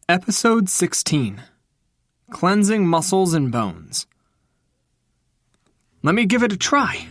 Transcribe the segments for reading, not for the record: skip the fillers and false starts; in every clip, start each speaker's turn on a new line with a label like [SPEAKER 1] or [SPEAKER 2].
[SPEAKER 1] Episode 16. Cleansing Muscles and Bones. Let me give it a try.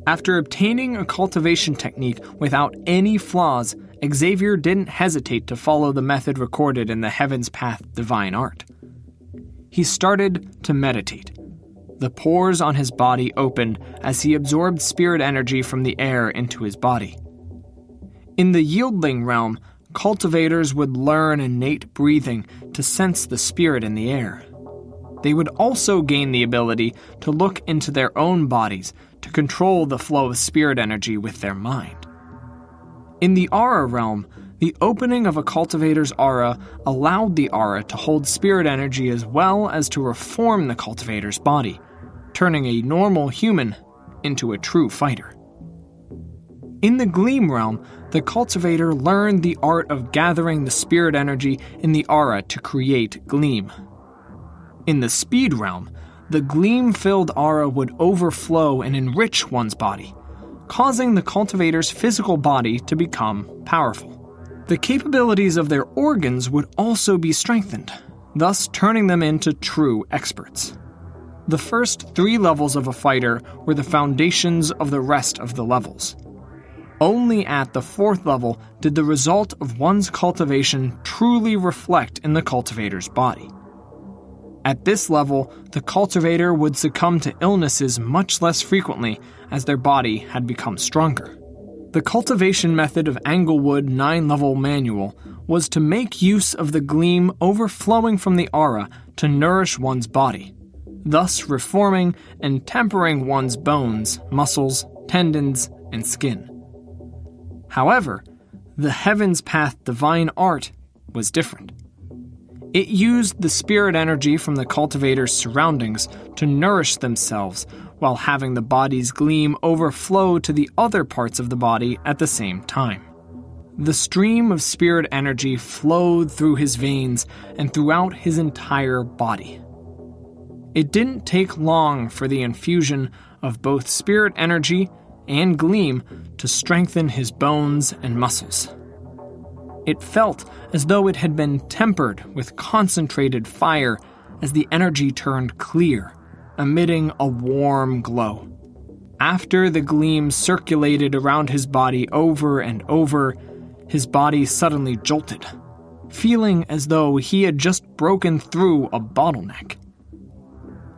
[SPEAKER 1] After obtaining a cultivation technique without any flaws, Xavier didn't hesitate to follow the method recorded in the Heaven's Path Divine Art. He started to meditate. The pores on his body opened as he absorbed spirit energy from the air into his body. In the yieldling realm, cultivators would learn innate breathing to sense the spirit in the air. They would also gain the ability to look into their own bodies to control the flow of spirit energy with their mind. In the aura realm, the opening of a cultivator's aura allowed the aura to hold spirit energy as well as to reform the cultivator's body, turning a normal human into a true fighter. In the gleam realm, the cultivator learned the art of gathering the spirit energy in the aura to create gleam. In the speed realm, the gleam-filled aura would overflow and enrich one's body, causing the cultivator's physical body to become powerful. The capabilities of their organs would also be strengthened, thus turning them into true experts. The first 3 levels of a fighter were the foundations of the rest of the levels. Only at the 4th level did the result of one's cultivation truly reflect in the cultivator's body. At this level, the cultivator would succumb to illnesses much less frequently as their body had become stronger. The cultivation method of Englewood 9-level manual was to make use of the gleam overflowing from the aura to nourish one's body, thus reforming and tempering one's bones, muscles, tendons, and skin. However, the Heaven's Path Divine Art was different. It used the spirit energy from the cultivator's surroundings to nourish themselves while having the body's gleam overflow to the other parts of the body at the same time. The stream of spirit energy flowed through his veins and throughout his entire body. It didn't take long for the infusion of both spirit energy and gleam to strengthen his bones and muscles. It felt as though it had been tempered with concentrated fire as the energy turned clear, emitting a warm glow. After the gleam circulated around his body over and over, his body suddenly jolted, feeling as though he had just broken through a bottleneck.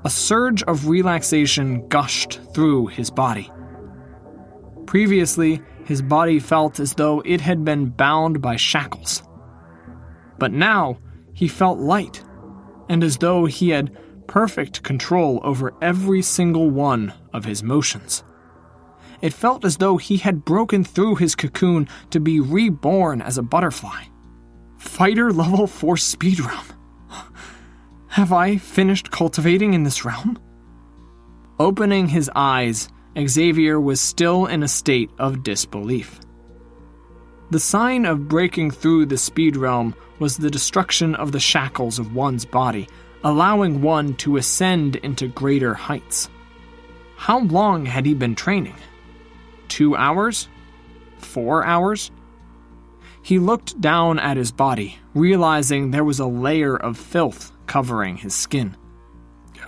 [SPEAKER 1] A surge of relaxation gushed through his body. Previously, his body felt as though it had been bound by shackles. But now, he felt light, and as though he had perfect control over every single one of his motions. It felt as though he had broken through his cocoon to be reborn as a butterfly. Fighter level 4 speed realm. Have I finished cultivating in this realm? Opening his eyes, Xavier was still in a state of disbelief. The sign of breaking through the speed realm was the destruction of the shackles of one's body, allowing one to ascend into greater heights. How long had he been training? 2 hours? 4 hours? He looked down at his body, realizing there was a layer of filth covering his skin.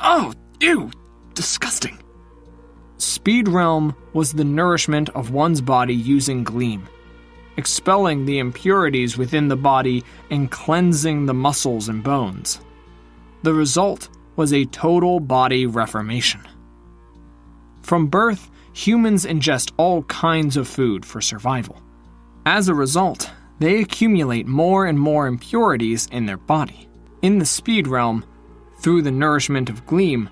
[SPEAKER 1] Oh, ew! Disgusting! Speed realm was the nourishment of one's body using gleam, expelling the impurities within the body and cleansing the muscles and bones. The result was a total body reformation. From birth, humans ingest all kinds of food for survival. As a result, they accumulate more and more impurities in their body. In the speed realm, through the nourishment of gleam,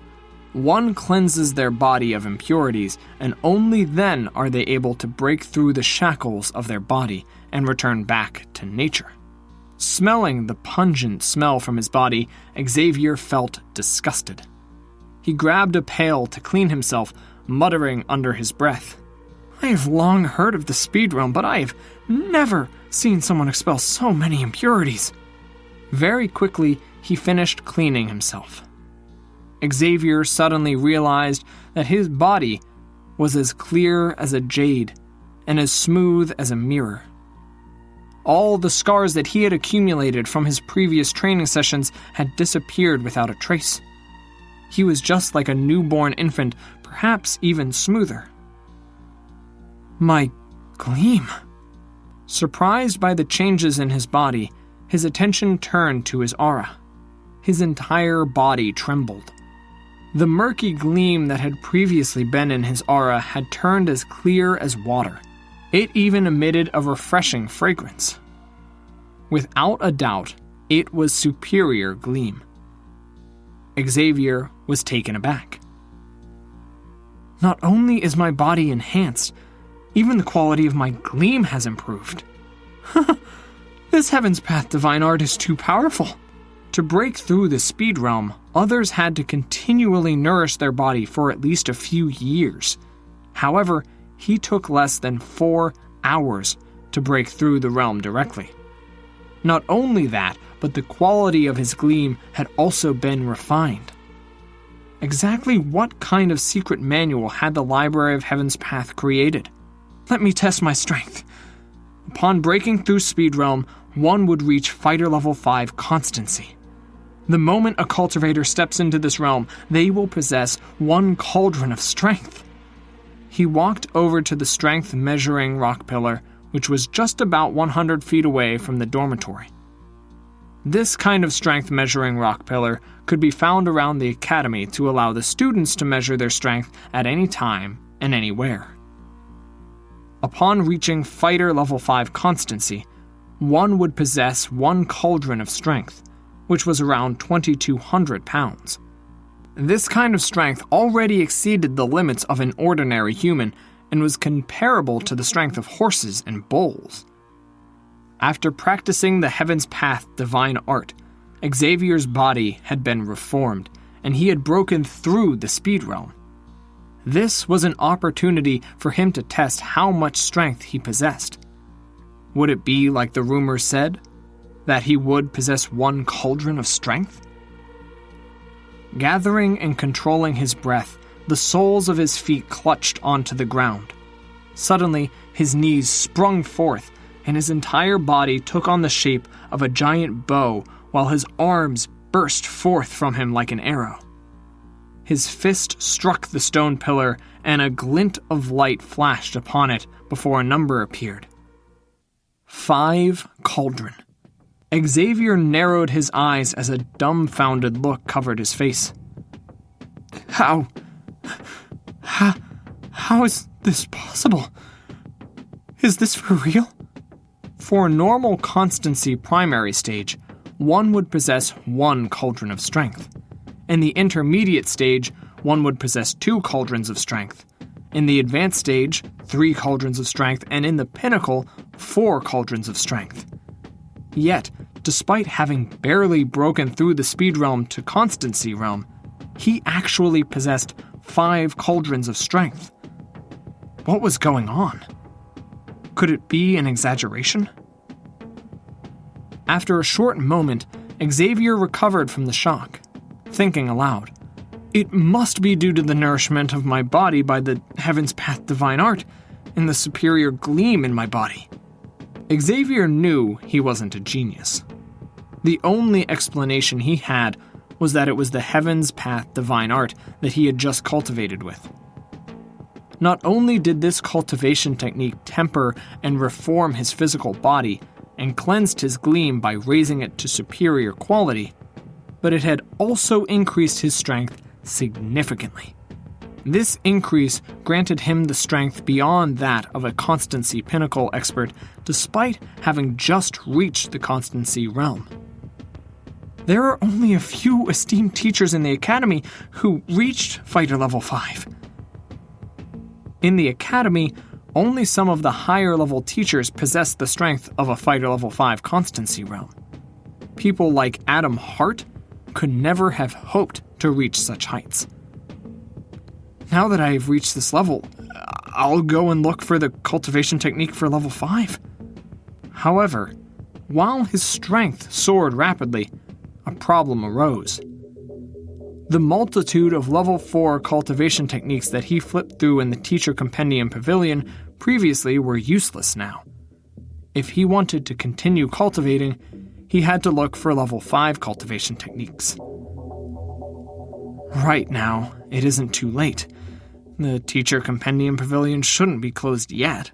[SPEAKER 1] one cleanses their body of impurities, and only then are they able to break through the shackles of their body and return back to nature. Smelling the pungent smell from his body, Xavier felt disgusted. He grabbed a pail to clean himself, muttering under his breath, I have long heard of the speed realm, but I have never seen someone expel so many impurities. Very quickly, he finished cleaning himself. Xavier suddenly realized that his body was as clear as a jade and as smooth as a mirror. All the scars that he had accumulated from his previous training sessions had disappeared without a trace. He was just like a newborn infant, perhaps even smoother. My gleam. Surprised by the changes in his body, his attention turned to his aura. His entire body trembled. The murky gleam that had previously been in his aura had turned as clear as water. It even emitted a refreshing fragrance. Without a doubt, it was superior gleam. Xavier was taken aback. Not only is my body enhanced, even the quality of my gleam has improved. This Heaven's Path divine art is too powerful. To break through the speed realm, others had to continually nourish their body for at least a few years. However, he took less than 4 hours to break through the realm directly. Not only that, but the quality of his gleam had also been refined. Exactly what kind of secret manual had the Library of Heaven's Path created? Let me test my strength. Upon breaking through Speed Realm, one would reach Fighter Level 5 Constancy. The moment a cultivator steps into this realm, they will possess 1 cauldron of strength. He walked over to the strength measuring rock pillar, which was just about 100 feet away from the dormitory. This kind of strength measuring rock pillar could be found around the academy to allow the students to measure their strength at any time and anywhere. Upon reaching Fighter Level 5 Constancy, one would possess 1 cauldron of strength, which was around 2,200 pounds. This kind of strength already exceeded the limits of an ordinary human and was comparable to the strength of horses and bulls. After practicing the Heaven's Path divine art, Xavier's body had been reformed, and he had broken through the speed realm. This was an opportunity for him to test how much strength he possessed. Would it be like the rumors said, that he would possess 1 cauldron of strength? Gathering and controlling his breath, the soles of his feet clutched onto the ground. Suddenly, his knees sprung forth, and his entire body took on the shape of a giant bow, while his arms burst forth from him like an arrow. His fist struck the stone pillar, and a glint of light flashed upon it before a number appeared. 5 cauldron. Xavier narrowed his eyes as a dumbfounded look covered his face. How is this possible? Is this for real? For a normal constancy primary stage, one would possess 1 cauldron of strength. In the intermediate stage, one would possess 2 cauldrons of strength. In the advanced stage, 3 cauldrons of strength, and in the pinnacle, 4 cauldrons of strength. Yet, despite having barely broken through the speed realm to constancy realm, he actually possessed 5 cauldrons of strength. What was going on? Could it be an exaggeration? After a short moment, Xavier recovered from the shock, thinking aloud. It must be due to the nourishment of my body by the Heaven's Path divine art and the superior gleam in my body. Xavier knew he wasn't a genius. The only explanation he had was that it was the Heaven's Path divine art that he had just cultivated with. Not only did this cultivation technique temper and reform his physical body and cleansed his gleam by raising it to superior quality, but it had also increased his strength significantly. This increase granted him the strength beyond that of a constancy pinnacle expert, despite having just reached the constancy realm. There are only a few esteemed teachers in the academy who reached Fighter Level 5. In the academy, only some of the higher level teachers possessed the strength of a Fighter Level 5 constancy realm. People like Adam Hart could never have hoped to reach such heights. Now that I have reached this level, I'll go and look for the cultivation technique for level 5. However, while his strength soared rapidly, a problem arose. The multitude of level 4 cultivation techniques that he flipped through in the Teacher Compendium Pavilion previously were useless now. If he wanted to continue cultivating, he had to look for level 5 cultivation techniques. Right now, it isn't too late. The Teacher Compendium Pavilion shouldn't be closed yet.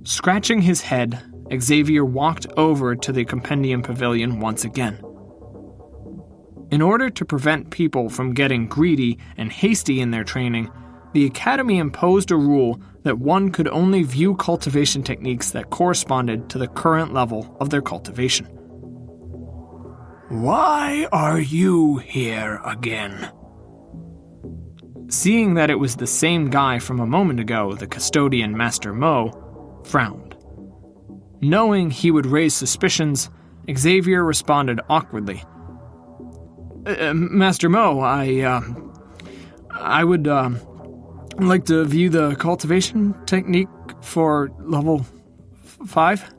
[SPEAKER 1] Scratching his head, Xavier walked over to the Compendium Pavilion once again. In order to prevent people from getting greedy and hasty in their training, the Academy imposed a rule that one could only view cultivation techniques that corresponded to the current level of their cultivation.
[SPEAKER 2] Why are you here again?
[SPEAKER 1] Seeing that it was the same guy from a moment ago, the custodian Master Mo frowned. Knowing he would raise suspicions, Xavier responded awkwardly. Master Mo, I would like to view the cultivation technique for level 5.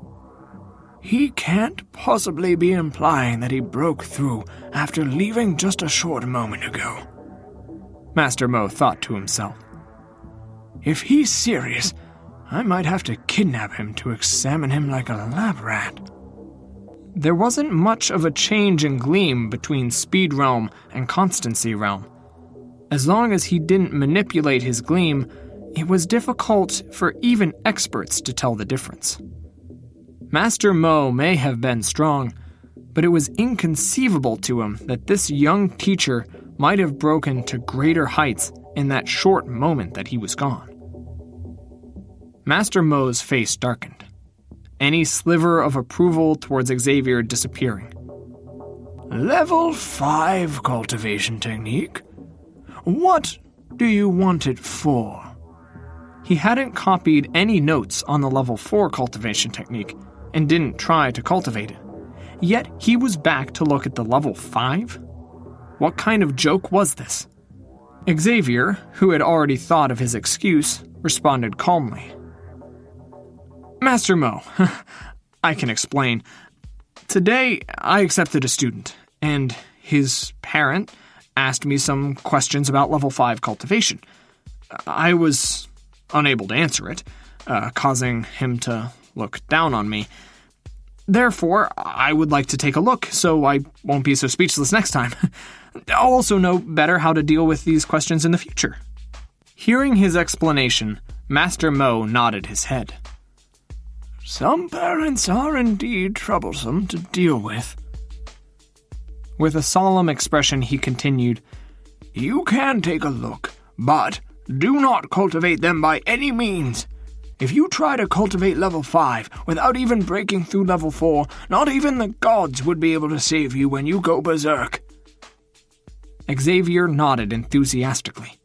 [SPEAKER 2] He can't possibly be implying that he broke through after leaving just a short moment ago.
[SPEAKER 1] Master Mo thought to himself.
[SPEAKER 2] If he's serious, I might have to kidnap him to examine him like a lab rat.
[SPEAKER 1] There wasn't much of a change in gleam between Speed Realm and Constancy Realm. As long as he didn't manipulate his gleam, it was difficult for even experts to tell the difference. Master Mo may have been strong, but it was inconceivable to him that this young teacher might have broken to greater heights in that short moment that he was gone. Master Mo's face darkened, any sliver of approval towards Xavier disappearing.
[SPEAKER 2] Level 5 cultivation technique? What do you want it for?
[SPEAKER 1] He hadn't copied any notes on the level 4 cultivation technique and didn't try to cultivate it. Yet he was back to look at the level 5? What kind of joke was this? Xavier, who had already thought of his excuse, responded calmly. Master Mo, I can explain. Today, I accepted a student, and his parent asked me some questions about level 5 cultivation. I was unable to answer it, causing him to look down on me. Therefore, I would like to take a look, so I won't be so speechless next time. I'll also know better how to deal with these questions in the future. Hearing his explanation, Master Mo nodded his head.
[SPEAKER 2] Some parents are indeed troublesome to deal with.
[SPEAKER 1] With a solemn expression, he continued,
[SPEAKER 2] You can take a look, but do not cultivate them by any means. If you try to cultivate level 5 without even breaking through level 4, not even the gods would be able to save you when you go berserk.
[SPEAKER 1] Xavier nodded enthusiastically.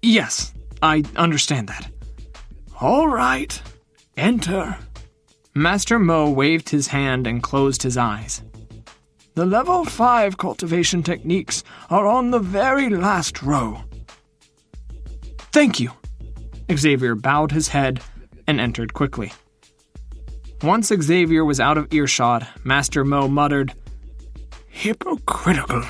[SPEAKER 1] Yes, I understand that.
[SPEAKER 2] All right, enter.
[SPEAKER 1] Master Mo waved his hand and closed his eyes.
[SPEAKER 2] The level 5 cultivation techniques are on the very last row.
[SPEAKER 1] Thank you. Xavier bowed his head and entered quickly. Once Xavier was out of earshot, Master Mo muttered,
[SPEAKER 2] Hypocritical.